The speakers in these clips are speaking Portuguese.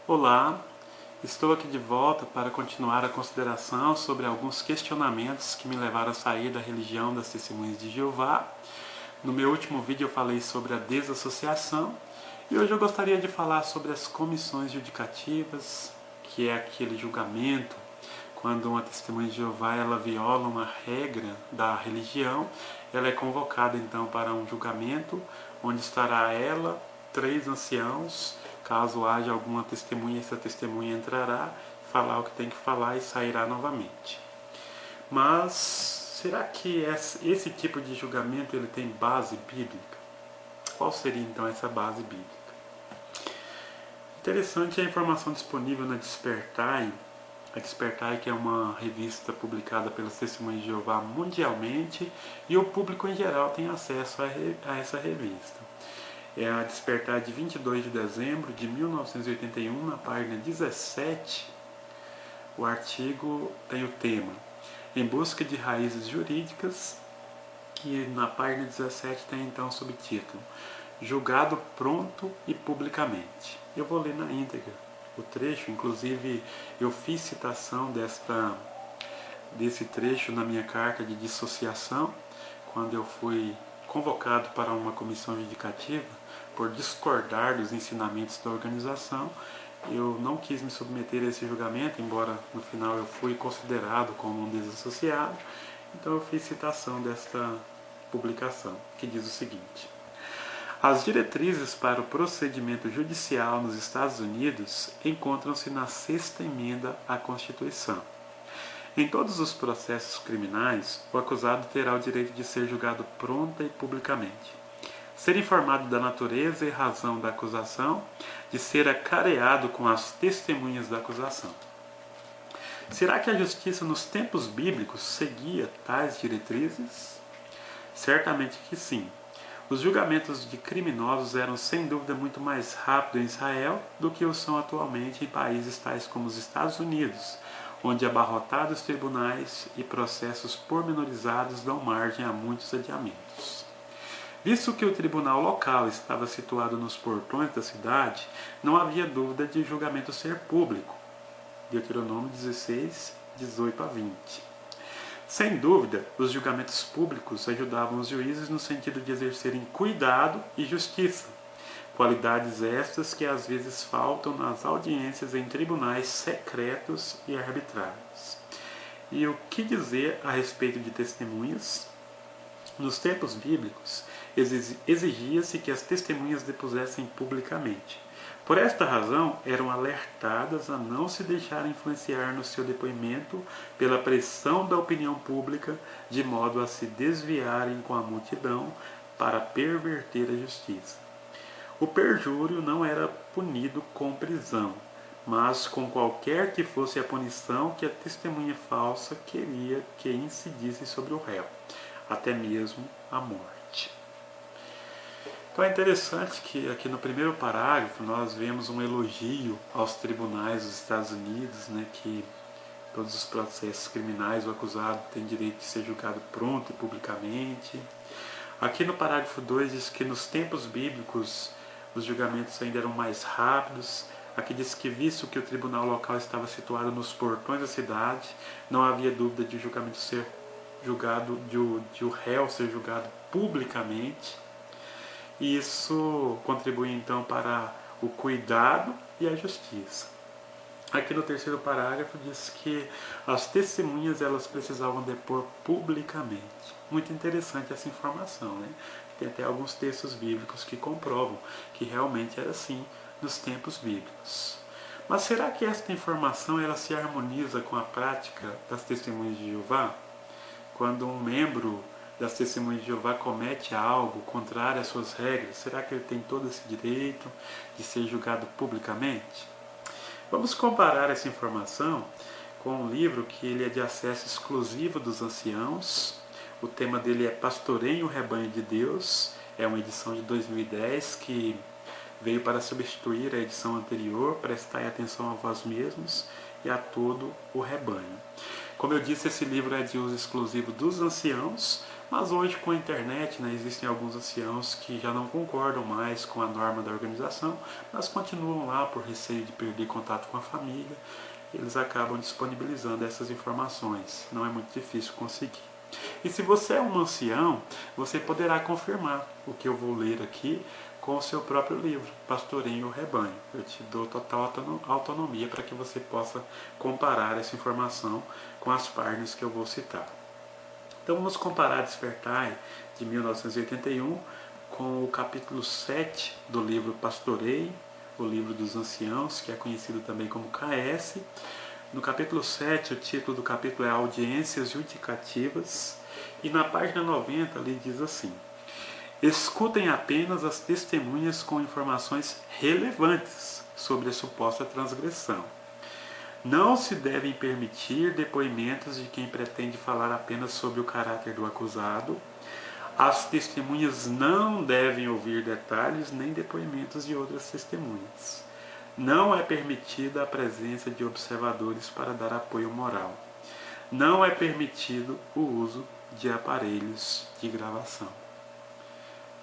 Olá, estou aqui de volta para continuar a consideração sobre alguns questionamentos que me levaram a sair da religião das Testemunhas de Jeová. No meu último vídeo eu falei sobre a desassociação e hoje eu gostaria de falar sobre as comissões judicativas, que é aquele julgamento quando uma testemunha de Jeová ela viola uma regra da religião, ela é convocada então para um julgamento onde estará ela, 3 anciãos. Caso haja alguma testemunha, essa testemunha entrará, falar o que tem que falar e sairá novamente. Mas será que esse tipo de julgamento ele tem base bíblica? Qual seria então essa base bíblica? Interessante a informação disponível na Despertai. A Despertai, que é uma revista publicada pelas Testemunhas de Jeová mundialmente, e o público em geral tem acesso a essa revista. É a Despertar de 22 de dezembro de 1981, na página 17. O artigo tem o tema Em Busca de Raízes Jurídicas, e na página 17 tem então o subtítulo Julgado Pronto e Publicamente. Eu vou ler na íntegra o trecho, inclusive eu fiz citação desse trecho na minha carta de dissociação, quando eu fui convocado para uma comissão judicativa por discordar dos ensinamentos da organização. Eu não quis me submeter a esse julgamento, embora no final eu fui considerado como um desassociado. Então eu fiz citação desta publicação, que diz o seguinte: as diretrizes para o procedimento judicial nos Estados Unidos encontram-se na 6ª emenda à Constituição. Em todos os processos criminais, o acusado terá o direito de ser julgado pronta e publicamente, ser informado da natureza e razão da acusação, de ser acareado com as testemunhas da acusação. Será que a justiça nos tempos bíblicos seguia tais diretrizes? Certamente que sim. Os julgamentos de criminosos eram sem dúvida muito mais rápidos em Israel do que o são atualmente em países tais como os Estados Unidos, onde abarrotados tribunais e processos pormenorizados dão margem a muitos adiamentos. Visto que o tribunal local estava situado nos portões da cidade, não havia dúvida de o julgamento ser público. Deuteronômio 16, 18 a 20. Sem dúvida, os julgamentos públicos ajudavam os juízes no sentido de exercerem cuidado e justiça, qualidades estas que às vezes faltam nas audiências em tribunais secretos e arbitrários. E o que dizer a respeito de testemunhas? Nos tempos bíblicos, exigia-se que as testemunhas depusessem publicamente. Por esta razão, eram alertadas a não se deixar influenciar no seu depoimento pela pressão da opinião pública, de modo a se desviarem com a multidão para perverter a justiça. O perjúrio não era punido com prisão, mas com qualquer que fosse a punição que a testemunha falsa queria que incidisse sobre o réu, até mesmo a morte. Então é interessante que aqui no primeiro parágrafo nós vemos um elogio aos tribunais dos Estados Unidos, que todos os processos criminais o acusado tem direito de ser julgado pronto e publicamente. Aqui no parágrafo 2 diz que nos tempos bíblicos os julgamentos ainda eram mais rápidos. Aqui diz que, visto que o tribunal local estava situado nos portões da cidade, não havia dúvida de o julgamento ser julgado, de o réu ser julgado publicamente. E isso contribui então para o cuidado e a justiça. Aqui no terceiro parágrafo diz que as testemunhas elas precisavam depor publicamente. Muito interessante essa informação, Tem até alguns textos bíblicos que comprovam que realmente era assim nos tempos bíblicos. Mas será que esta informação ela se harmoniza com a prática das testemunhas de Jeová? Quando um membro das Testemunhas de Jeová comete algo contrário às suas regras, será que ele tem todo esse direito de ser julgado publicamente? Vamos comparar essa informação com um livro que ele é de acesso exclusivo dos anciãos. O tema dele é Pastoreiem o Rebanho de Deus. É uma edição de 2010 que veio para substituir a edição anterior. Prestai atenção a vós mesmos e a todo o rebanho. Como eu disse, esse livro é de uso exclusivo dos anciãos, Mas hoje, com a internet, né, existem alguns anciãos que já não concordam mais com a norma da organização, mas continuam lá por receio de perder contato com a família. Eles acabam disponibilizando essas informações. Não é muito difícil conseguir. E se você é um ancião, você poderá confirmar o que eu vou ler aqui com o seu próprio livro, Pastoreio o Rebanho. Eu te dou total autonomia para que você possa comparar essa informação com as páginas que eu vou citar. Então vamos comparar Despertai, de 1981, com o capítulo 7 do livro Pastoreio, o livro dos anciãos, que é conhecido também como KS. No capítulo 7, o título do capítulo é Audiências Judicativas, e na página 90 ali diz assim: escutem apenas as testemunhas com informações relevantes sobre a suposta transgressão. Não se devem permitir depoimentos de quem pretende falar apenas sobre o caráter do acusado. As testemunhas não devem ouvir detalhes nem depoimentos de outras testemunhas. Não é permitida a presença de observadores para dar apoio moral. Não é permitido o uso de aparelhos de gravação.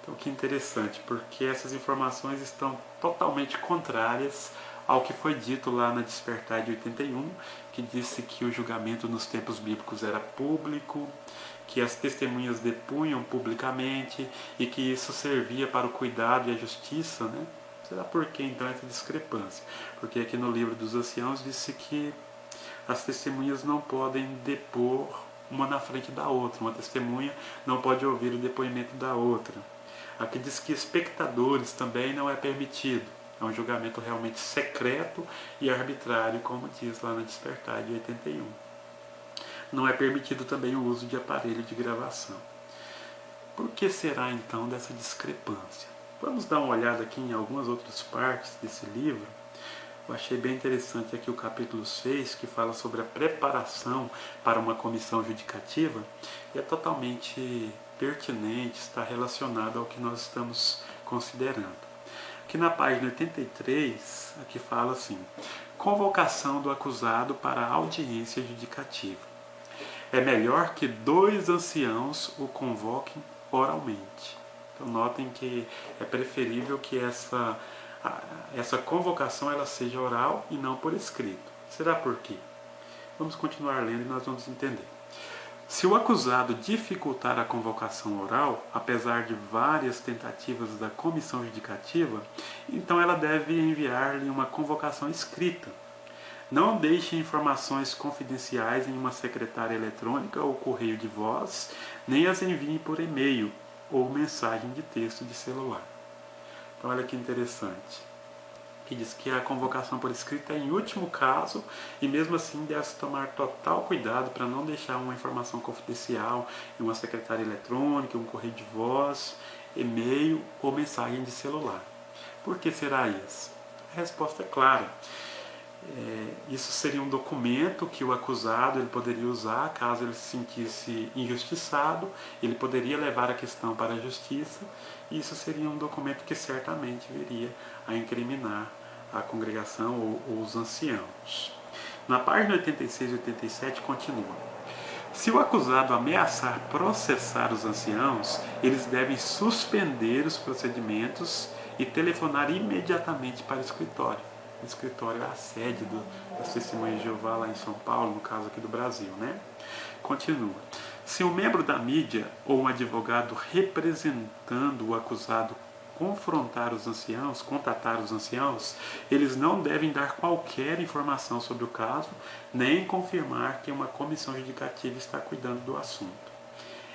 Então, que interessante, porque essas informações estão totalmente contrárias ao que foi dito lá na Despertar de 81, que disse que o julgamento nos tempos bíblicos era público, que as testemunhas depunham publicamente e que isso servia para o cuidado e a justiça, né? Será por que então essa discrepância? Porque aqui no livro dos anciãos disse que as testemunhas não podem depor uma na frente da outra, uma testemunha não pode ouvir o depoimento da outra. Aqui diz que espectadores também não é permitido. É um julgamento realmente secreto e arbitrário, como diz lá na Despertar de 81. Não é permitido também o uso de aparelho de gravação. Por que será então dessa discrepância? Vamos dar uma olhada aqui em algumas outras partes desse livro. Eu achei bem interessante aqui o capítulo 6, que fala sobre a preparação para uma comissão judicativa, e é totalmente pertinente, está relacionado ao que nós estamos considerando. Aqui na página 83, aqui fala assim: convocação do acusado para a audiência judicativa. É melhor que 2 anciãos o convoquem oralmente. Então notem que é preferível que essa convocação ela seja oral e não por escrito. Será por quê? Vamos continuar lendo e nós vamos entender. Se o acusado dificultar a convocação oral, apesar de várias tentativas da comissão judicativa, então ela deve enviar-lhe uma convocação escrita. Não deixe informações confidenciais em uma secretária eletrônica ou correio de voz, nem as envie por e-mail ou mensagem de texto de celular. Então olha que interessante, que diz que a convocação por escrito é em último caso, e mesmo assim deve-se tomar total cuidado para não deixar uma informação confidencial em uma secretária eletrônica, um correio de voz, e-mail ou mensagem de celular. Por que será isso? A resposta é clara. Isso seria um documento que o acusado ele poderia usar caso ele se sentisse injustiçado, ele poderia levar a questão para a justiça, e isso seria um documento que certamente viria a incriminar a congregação ou os anciãos. Na página 86 e 87 continua: se o acusado ameaçar processar os anciãos, eles devem suspender os procedimentos e telefonar imediatamente para o escritório. O escritório é a sede das Testemunhas de Jeová lá em São Paulo, no caso aqui do Brasil, né? Continua. Se um membro da mídia ou um advogado representando o acusado contatar os anciãos, eles não devem dar qualquer informação sobre o caso, nem confirmar que uma comissão judicativa está cuidando do assunto.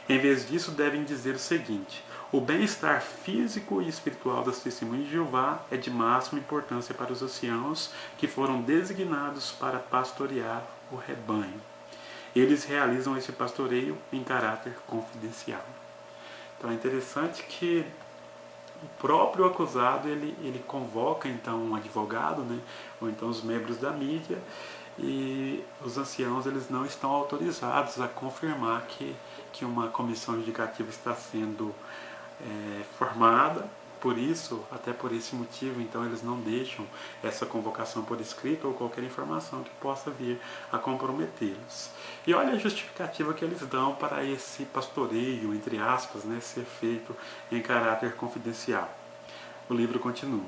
Em vez disso, devem dizer o seguinte: o bem-estar físico e espiritual das Testemunhas de Jeová é de máxima importância para os anciãos que foram designados para pastorear o rebanho. Eles realizam esse pastoreio em caráter confidencial. Então é interessante que o próprio acusado ele convoca então um advogado, né, ou então os membros da mídia, e os anciãos eles não estão autorizados a confirmar que uma comissão judicativa está sendo formada, Por isso, até por esse motivo, então eles não deixam essa convocação por escrito ou qualquer informação que possa vir a comprometê-los. E olha a justificativa que eles dão para esse pastoreio, entre aspas, né, ser feito em caráter confidencial. O livro continua.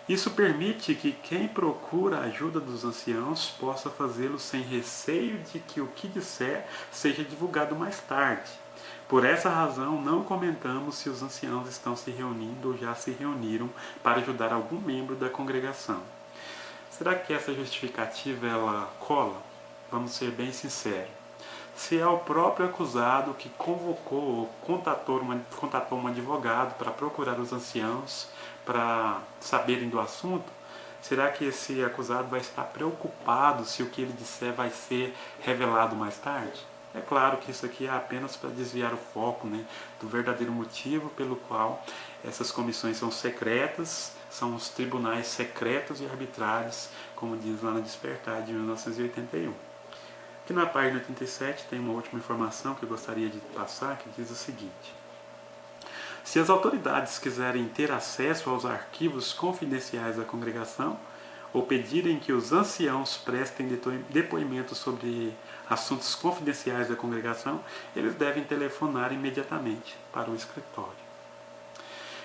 Isso permite que quem procura a ajuda dos anciãos possa fazê-lo sem receio de que o que disser seja divulgado mais tarde. Por essa razão, não comentamos se os anciãos estão se reunindo ou já se reuniram para ajudar algum membro da congregação. Será que essa justificativa ela cola? Vamos ser bem sinceros. Se é o próprio acusado que convocou ou contatou um advogado para procurar os anciãos para saberem do assunto, será que esse acusado vai estar preocupado se o que ele disser vai ser revelado mais tarde? É claro que isso aqui é apenas para desviar o foco, né, do verdadeiro motivo pelo qual essas comissões são secretas, são os tribunais secretos e arbitrários, como diz lá no Despertar de 1981. Aqui na página 87 tem uma última informação que eu gostaria de passar, que diz o seguinte. Se as autoridades quiserem ter acesso aos arquivos confidenciais da congregação, ou pedirem que os anciãos prestem depoimentos sobre assuntos confidenciais da congregação, eles devem telefonar imediatamente para o escritório.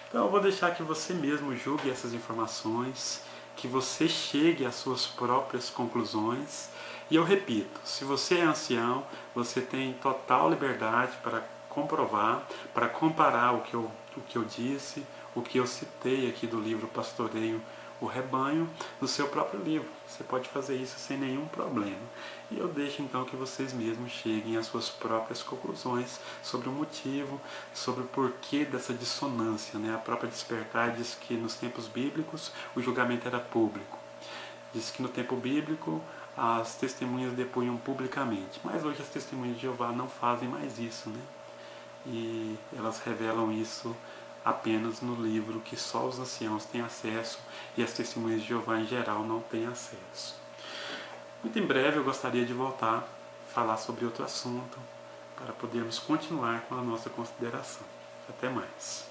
Então eu vou deixar que você mesmo julgue essas informações, que você chegue às suas próprias conclusões. E eu repito, se você é ancião, você tem total liberdade para comprovar, para comparar o que eu disse, o que eu citei aqui do livro Pastoreio o Rebanho, no seu próprio livro. Você pode fazer isso sem nenhum problema. E eu deixo então que vocês mesmos cheguem às suas próprias conclusões sobre o motivo, sobre o porquê dessa dissonância, né? A própria Despertar diz que nos tempos bíblicos o julgamento era público. Diz que no tempo bíblico as testemunhas depunham publicamente, mas hoje as testemunhas de Jeová não fazem mais isso, né? E elas revelam isso apenas no livro que só os anciãos têm acesso e as testemunhas de Jeová em geral não têm acesso. Muito em breve eu gostaria de voltar a falar sobre outro assunto para podermos continuar com a nossa consideração. Até mais.